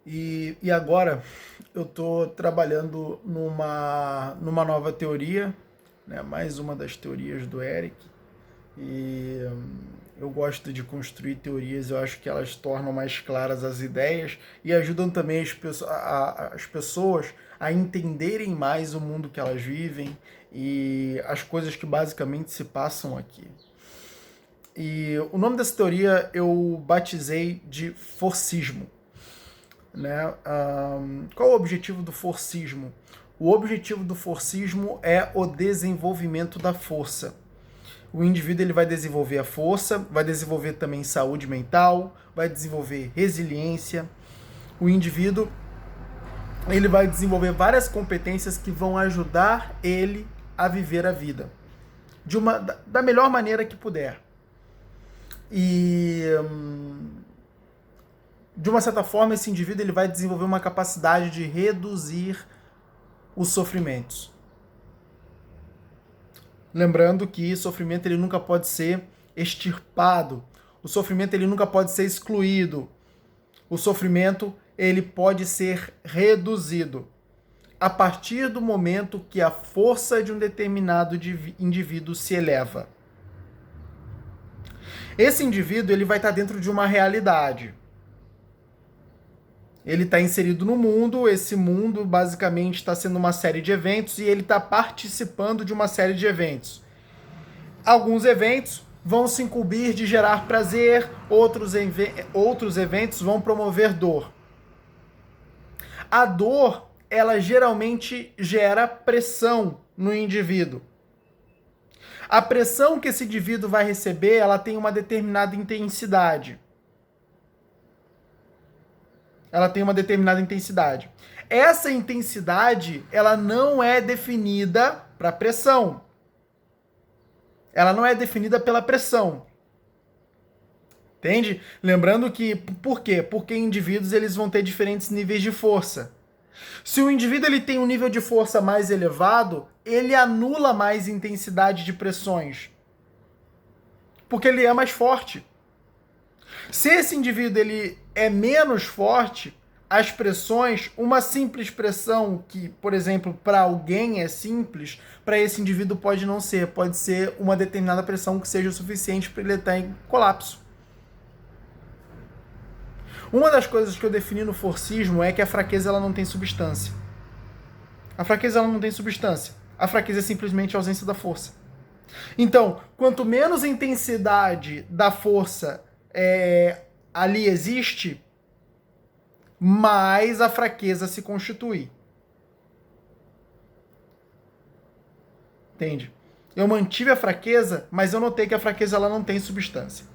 E agora eu estou trabalhando numa nova teoria, né? Mais uma das teorias do Eric. E eu gosto de construir teorias, eu acho que elas tornam mais claras as ideias e ajudam também as pessoas a entenderem mais o mundo que elas vivem e as coisas que basicamente se passam aqui. E o nome dessa teoria eu batizei de forcismo. Né? Qual o objetivo do forcismo? O objetivo do forcismo é o desenvolvimento da força. O indivíduo ele vai desenvolver a força, vai desenvolver também saúde mental, vai desenvolver resiliência. O indivíduo ele vai desenvolver várias competências que vão ajudar ele a viver a vida da melhor maneira que puder. E de uma certa forma, esse indivíduo ele vai desenvolver uma capacidade de reduzir os sofrimentos. Lembrando que sofrimento ele nunca pode ser extirpado. O sofrimento ele nunca pode ser excluído. O sofrimento ele pode ser reduzido a partir do momento que a força de um determinado indivíduo se eleva. Esse indivíduo ele vai estar dentro de uma realidade. Ele está inserido no mundo, esse mundo basicamente está sendo uma série de eventos e ele está participando de uma série de eventos. Alguns eventos vão se incumbir de gerar prazer, outros eventos vão promover dor. A dor, ela geralmente gera pressão no indivíduo. A pressão que esse indivíduo vai receber, ela tem uma determinada intensidade. Essa intensidade, ela não é definida para pressão. Ela não é definida pela pressão. Entende? Lembrando que, por quê? Porque indivíduos eles vão ter diferentes níveis de força. Se o indivíduo ele tem um nível de força mais elevado, ele anula mais intensidade de pressões. Porque ele é mais forte. Se esse indivíduo ele é menos forte, as pressões, uma simples pressão que, por exemplo, para alguém é simples, para esse indivíduo pode não ser. Pode ser uma determinada pressão que seja o suficiente para ele estar em colapso. Uma das coisas que eu defini no forcismo é que a fraqueza ela não tem substância. A fraqueza ela não tem substância. A fraqueza é simplesmente a ausência da força. Então, quanto menos intensidade da força ali existe, mais a fraqueza se constitui. Entende? Eu mantive a fraqueza, mas eu notei que a fraqueza ela não tem substância.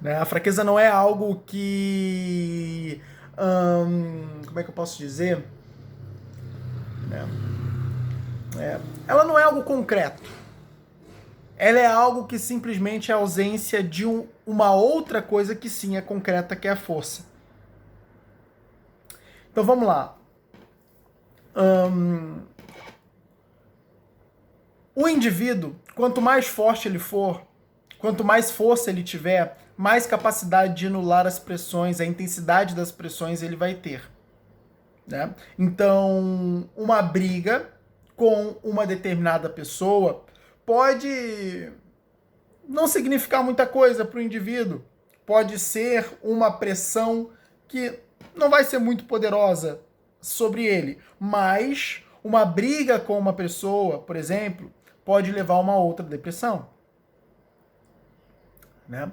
Né? A fraqueza não é algo que... como é que eu posso dizer? Ela não é algo concreto. Ela é algo que simplesmente é a ausência de uma outra coisa que sim é concreta, que é a força. Então vamos lá. O indivíduo, quanto mais forte ele for, quanto mais força ele tiver, mais capacidade de anular as pressões, a intensidade das pressões ele vai ter. Né? Então, uma briga com uma determinada pessoa pode não significar muita coisa para o indivíduo. Pode ser uma pressão que não vai ser muito poderosa sobre ele, mas uma briga com uma pessoa, por exemplo, pode levar a uma outra depressão. Né?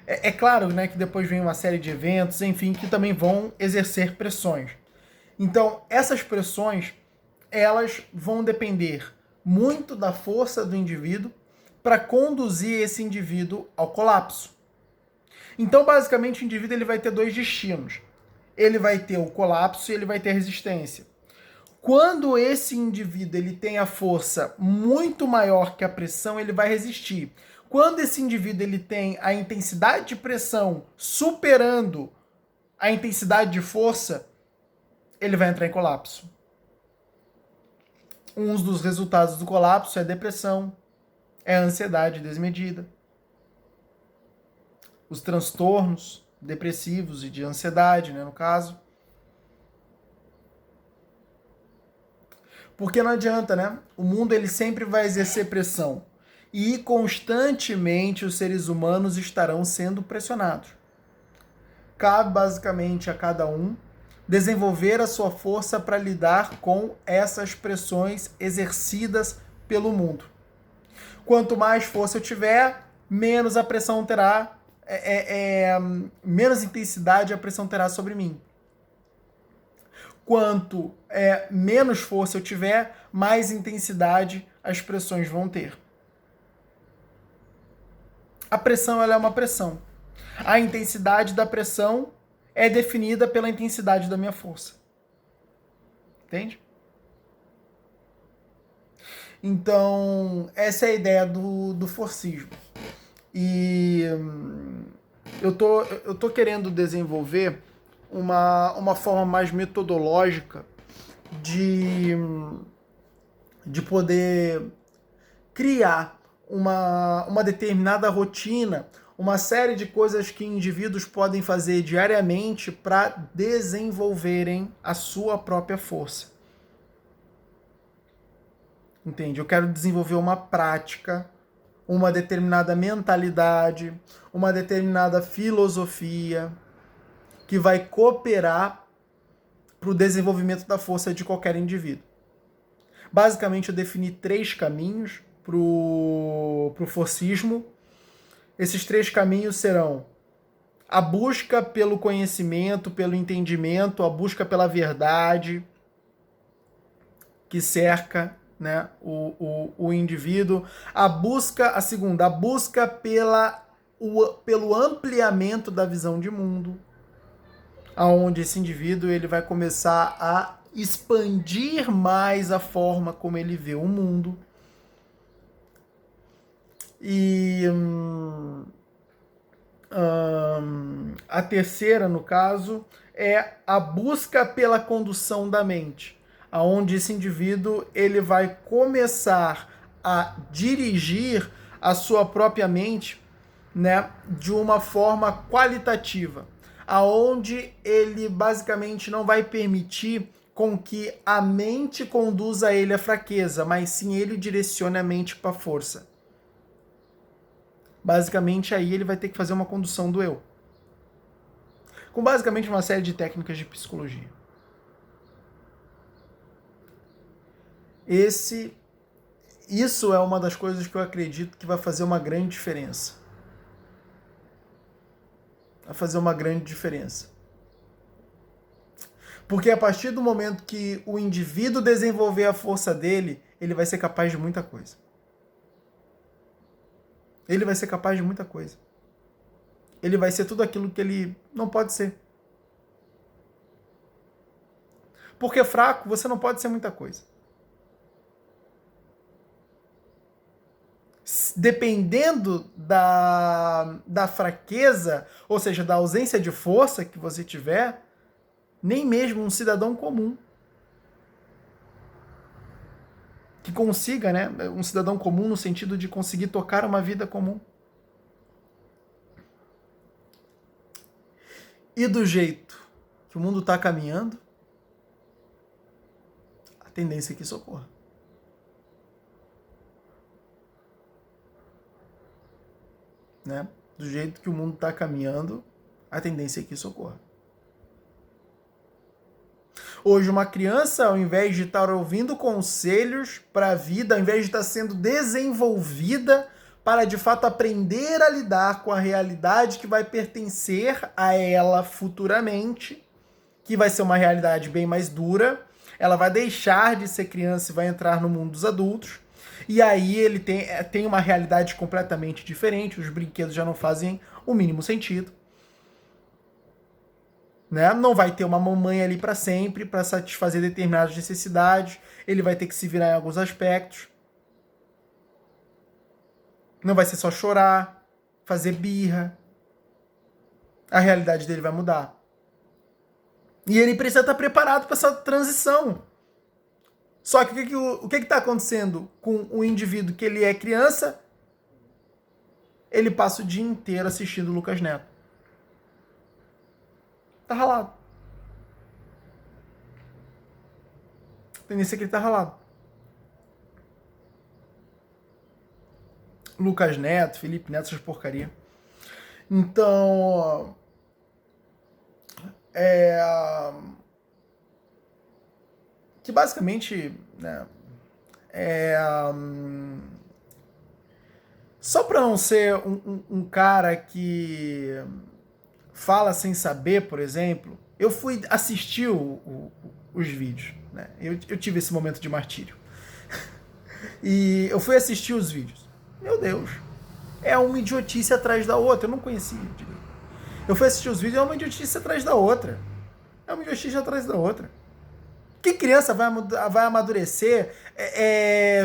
É claro, né, que depois vem uma série de eventos, enfim, que também vão exercer pressões. Então, essas pressões, elas vão depender muito da força do indivíduo para conduzir esse indivíduo ao colapso. Então, basicamente, o indivíduo ele vai ter dois destinos. Ele vai ter o colapso e ele vai ter a resistência. Quando esse indivíduo ele tem a força muito maior que a pressão, ele vai resistir. Quando esse indivíduo ele tem a intensidade de pressão superando a intensidade de força, ele vai entrar em colapso. Um dos resultados do colapso é a depressão, é a ansiedade desmedida. os transtornos depressivos e de ansiedade, né, no caso. Porque não adianta, né? O mundo ele sempre vai exercer pressão. E constantemente os seres humanos estarão sendo pressionados. Cabe basicamente a cada um desenvolver a sua força para lidar com essas pressões exercidas pelo mundo. Quanto mais força eu tiver, menos a pressão terá, menos intensidade a pressão terá sobre mim. Quanto menos força eu tiver, mais intensidade as pressões vão ter. A pressão ela é uma pressão. A intensidade da pressão é definida pela intensidade da minha força. Entende? Então, essa é a ideia do forcismo. E eu tô querendo desenvolver uma forma mais metodológica de poder criar uma determinada rotina, uma série de coisas que indivíduos podem fazer diariamente para desenvolverem a sua própria força. Entende? Eu quero desenvolver uma prática, uma determinada mentalidade, uma determinada filosofia que vai cooperar para o desenvolvimento da força de qualquer indivíduo. Basicamente, eu defini 3 caminhos para o forcismo. Esses 3 caminhos serão a busca pelo conhecimento, pelo entendimento, a busca pela verdade que cerca, né, o indivíduo, a segunda, a busca pelo ampliamento da visão de mundo, aonde esse indivíduo ele vai começar a expandir mais a forma como ele vê o mundo. E a terceira, no caso, é a busca pela condução da mente, aonde esse indivíduo ele vai começar a dirigir a sua própria mente, né, de uma forma qualitativa, aonde ele basicamente não vai permitir com que a mente conduza ele à fraqueza, mas sim ele direcione a mente para a força. Basicamente aí ele vai ter que fazer uma condução do eu, com basicamente uma série de técnicas de psicologia. Isso é uma das coisas que eu acredito que vai fazer uma grande diferença. Vai fazer uma grande diferença. Porque a partir do momento que o indivíduo desenvolver a força dele, ele vai ser capaz de muita coisa. Ele vai ser capaz de muita coisa. Ele vai ser tudo aquilo que ele não pode ser. Porque fraco, você não pode ser muita coisa. Dependendo da fraqueza, ou seja, da ausência de força que você tiver, nem mesmo um cidadão comum que consiga, né, um cidadão comum no sentido de conseguir tocar uma vida comum. E do jeito que o mundo está caminhando, a tendência é que isso ocorra. Né? Do jeito que o mundo está caminhando, a tendência é que isso ocorra. Hoje, uma criança, ao invés de estar ouvindo conselhos para a vida, ao invés de estar sendo desenvolvida para, de fato, aprender a lidar com a realidade que vai pertencer a ela futuramente, que vai ser uma realidade bem mais dura, ela vai deixar de ser criança e vai entrar no mundo dos adultos, e aí ele tem uma realidade completamente diferente, os brinquedos já não fazem o mínimo sentido. Né? Não vai ter uma mamãe ali para sempre, para satisfazer determinadas necessidades, ele vai ter que se virar em alguns aspectos. Não vai ser só chorar, fazer birra. A realidade dele vai mudar. E ele precisa estar preparado para essa transição. Só que o que está acontecendo com o indivíduo que ele é criança? ele passa o dia inteiro assistindo o Lucas Neto. Tá ralado. A tendência é que ele tá ralado. Lucas Neto, Felipe Neto, essas porcaria. Então, que basicamente, né, só para não ser um cara que fala sem saber, por exemplo, eu fui assistir os vídeos, né? Eu tive esse momento de martírio. E eu fui assistir os vídeos. Meu Deus, é uma idiotice atrás da outra. Eu não conhecia direito. Eu fui assistir os vídeos, é uma idiotice atrás da outra. É uma idiotice atrás da outra. Que criança vai amadurecer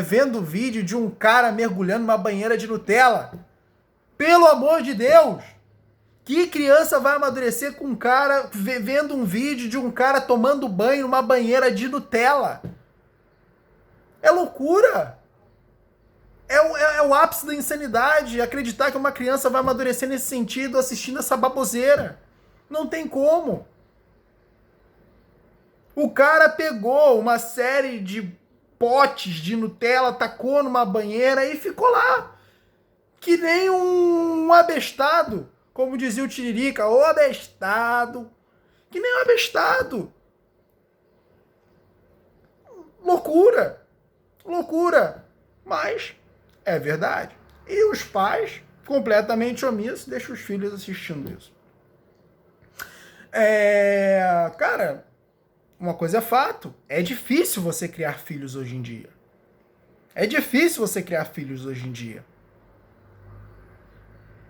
vendo vídeo de um cara mergulhando numa banheira de Nutella? Pelo amor de Deus! Que criança vai amadurecer com um cara vendo um vídeo de um cara tomando banho numa banheira de Nutella? É loucura! É o ápice da insanidade acreditar que uma criança vai amadurecer nesse sentido assistindo essa baboseira. Não tem como. O cara pegou uma série de potes de Nutella, tacou numa banheira e ficou lá. Que nem um abestado. Como dizia o Tiririca, ô abestado. Que nem um abestado. Loucura. Loucura. Mas é verdade. E os pais, completamente omissos, deixam os filhos assistindo isso. Cara, uma coisa é fato. É difícil você criar filhos hoje em dia. É difícil você criar filhos hoje em dia.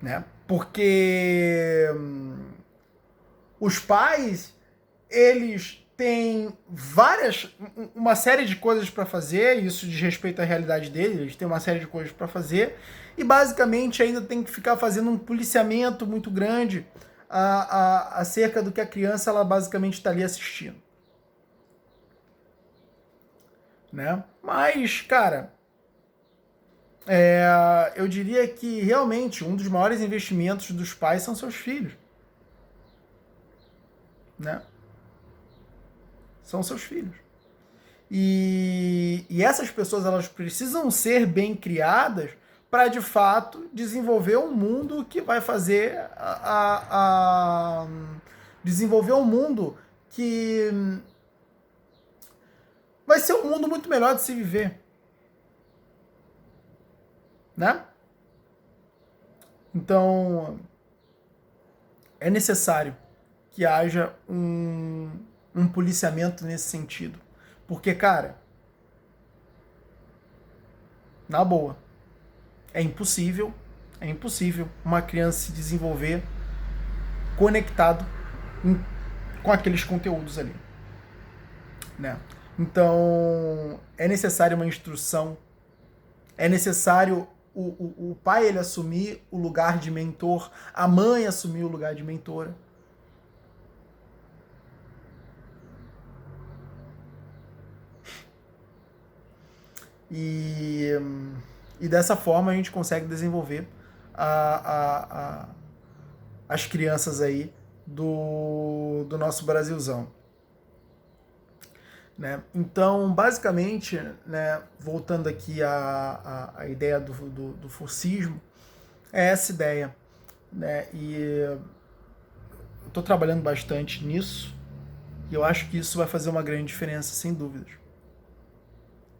Né? Porque os pais, eles têm uma série de coisas para fazer, isso diz respeito à realidade deles, eles têm uma série de coisas para fazer, e basicamente ainda tem que ficar fazendo um policiamento muito grande acerca do que a criança ela basicamente está ali assistindo. Né? Mas, cara, eu diria que realmente um dos maiores investimentos dos pais são seus filhos. Né? São seus filhos. E essas pessoas elas precisam ser bem criadas para de fato desenvolver um mundo que vai fazer desenvolver um mundo que vai ser um mundo muito melhor de se viver. Né? Então, é necessário que haja um policiamento nesse sentido. Porque, cara, na boa, é impossível uma criança se desenvolver conectado com aqueles conteúdos ali. Né? Então, é necessário uma instrução, é necessário o pai ele assumir o lugar de mentor, a mãe assumir o lugar de mentora. E dessa forma a gente consegue desenvolver as crianças aí do nosso Brasilzão. Né? Então, basicamente, né, voltando aqui à ideia do forcismo, é essa ideia. Né? E eu estou trabalhando bastante nisso, e eu acho que isso vai fazer uma grande diferença, sem dúvidas.